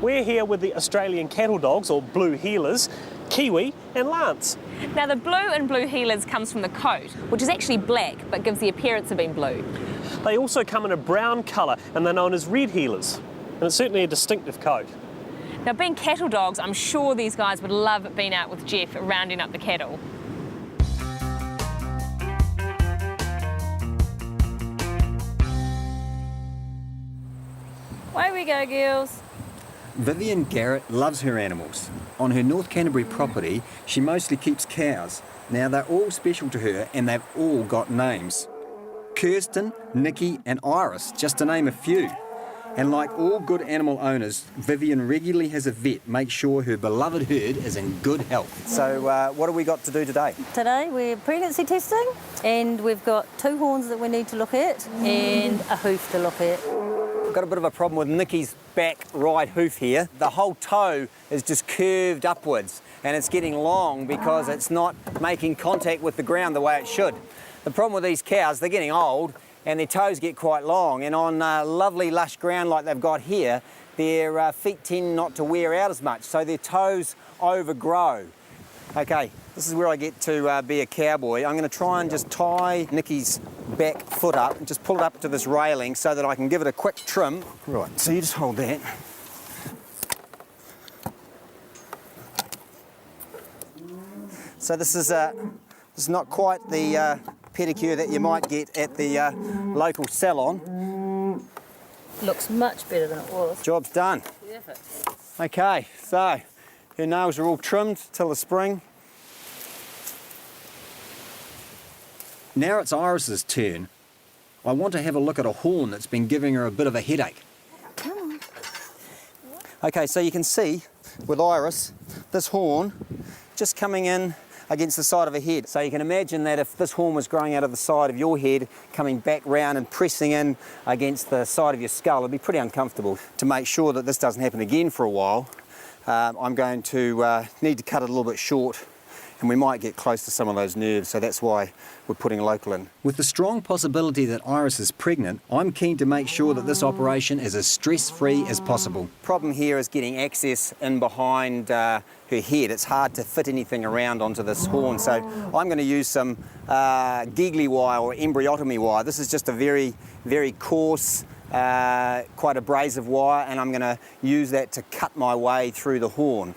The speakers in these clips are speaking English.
We're here with the Australian cattle dogs, or blue heelers, Kiwi and Lance. Now the blue and blue heelers comes from the coat, which is actually black but gives the appearance of being blue. They also come in a brown colour and they're known as red heelers, and it's certainly a distinctive coat. Now being cattle dogs, I'm sure these guys would love being out with Jeff rounding up the cattle. Away we go, girls. Vivian Garrett loves her animals. On her North Canterbury property, she mostly keeps cows. Now they're all special to her and they've all got names. Kirsten, Nikki and Iris, just to name a few. And like all good animal owners, Vivian regularly has a vet make sure her beloved herd is in good health. So what have we got to do today? Today we're pregnancy testing and we've got 2 horns that we need to look at and a hoof to look at. I've got a bit of a problem with Nikki's back right hoof here. The whole toe is just curved upwards and it's getting long because it's not making contact with the ground the way it should. The problem with these cows, they're getting old and their toes get quite long, and on lovely lush ground like they've got here, their feet tend not to wear out as much, so their toes overgrow. Okay, this is where I get to be a cowboy. I'm going to try and just tie Nikki's back foot up and just pull it up to this railing so that I can give it a quick trim. Right, so you just hold that. So this is not quite the pedicure that you might get at the local salon. Looks much better than it was. Job's done. Perfect. Okay, so her nails are all trimmed till the spring. Now it's Iris's turn. I want to have a look at a horn that's been giving her a bit of a headache. Come on. Okay, so you can see with Iris, this horn just coming in against the side of her head. So you can imagine that if this horn was growing out of the side of your head, coming back round and pressing in against the side of your skull, it'd be pretty uncomfortable. To make sure that this doesn't happen again for a while, I'm going to need to cut it a little bit short, and we might get close to some of those nerves, so that's why we're putting local in. With the strong possibility that Iris is pregnant, I'm keen to make sure that this operation is as stress-free as possible. Problem here is getting access in behind her head. It's hard to fit anything around onto this horn, so I'm going to use some giggly wire or embryotomy wire. This is just a very, very coarse, quite abrasive wire, and I'm going to use that to cut my way through the horn.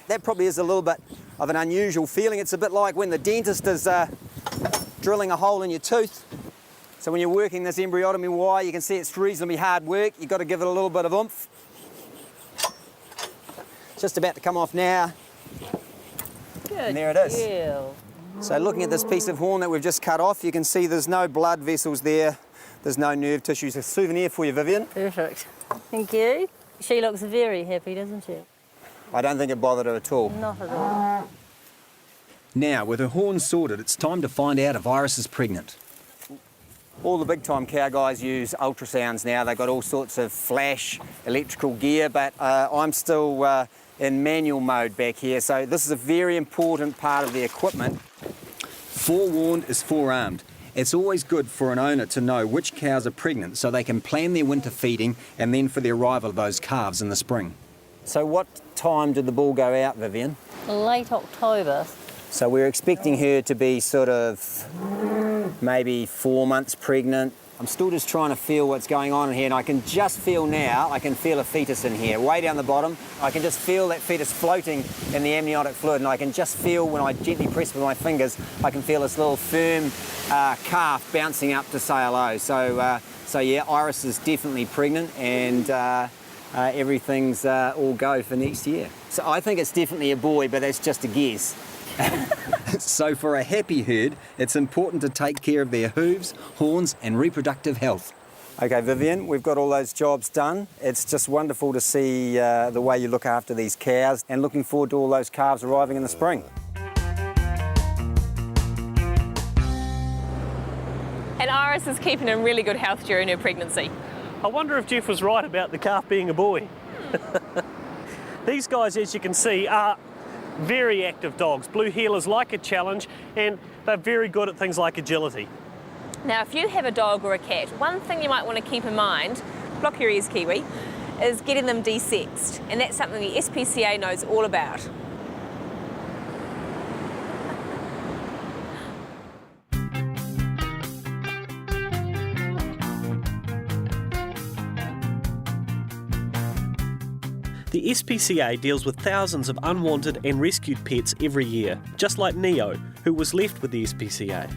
That probably is a little bit of an unusual feeling. It's a bit like when the dentist is drilling a hole in your tooth. So when you're working this embryotomy wire, you can see it's reasonably hard work. You've got to give it a little bit of oomph. It's just about to come off now. Good. And there it is. Girl. So looking at this piece of horn that we've just cut off, you can see there's no blood vessels there. There's no nerve tissues. A souvenir for you, Vivian. Perfect. Thank you. She looks very happy, doesn't she? I don't think it bothered her at all. Not at all. Now, with her horn sorted, it's time to find out if Iris is pregnant. All the big-time cow guys use ultrasounds now. They've got all sorts of flash electrical gear, but I'm still in manual mode back here, so this is a very important part of the equipment. Forewarned is forearmed. It's always good for an owner to know which cows are pregnant so they can plan their winter feeding and then for the arrival of those calves in the spring. So what time did the bull go out, Vivian? Late October. So we're expecting her to be sort of maybe 4 months pregnant. I'm still just trying to feel what's going on in here, and I can just feel now, I can feel a fetus in here, way down the bottom. I can just feel that fetus floating in the amniotic fluid, and I can just feel when I gently press with my fingers, I can feel this little firm calf bouncing up to say hello. So yeah, Iris is definitely pregnant, and everything's all go for next year. So I think it's definitely a boy, but that's just a guess. So for a happy herd, it's important to take care of their hooves, horns and reproductive health. Okay, Vivian, we've got all those jobs done. It's just wonderful to see the way you look after these cows, and looking forward to all those calves arriving in the spring. And Iris is keeping in really good health during her pregnancy. I wonder if Jeff was right about the calf being a boy. These guys, as you can see, are very active dogs. Blue heelers like a challenge, and they're very good at things like agility. Now, if you have a dog or a cat, one thing you might want to keep in mind, block your ears, Kiwi, is getting them desexed, and that's something the SPCA knows all about. The SPCA deals with thousands of unwanted and rescued pets every year, just like Neo, who was left with the SPCA.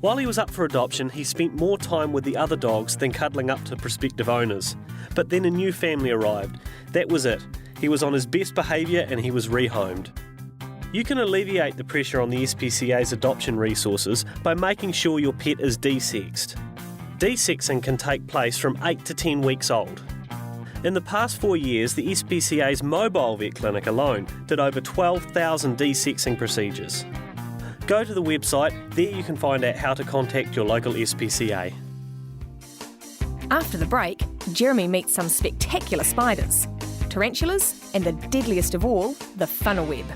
While he was up for adoption, he spent more time with the other dogs than cuddling up to prospective owners. But then a new family arrived. That was it. He was on his best behaviour and he was rehomed. You can alleviate the pressure on the SPCA's adoption resources by making sure your pet is desexed. Desexing can take place from 8 to 10 weeks old. In the past 4 years, the SPCA's mobile vet clinic alone did over 12,000 desexing procedures. Go to the website, there you can find out how to contact your local SPCA. After the break, Jeremy meets some spectacular spiders, tarantulas, and the deadliest of all, the funnel web.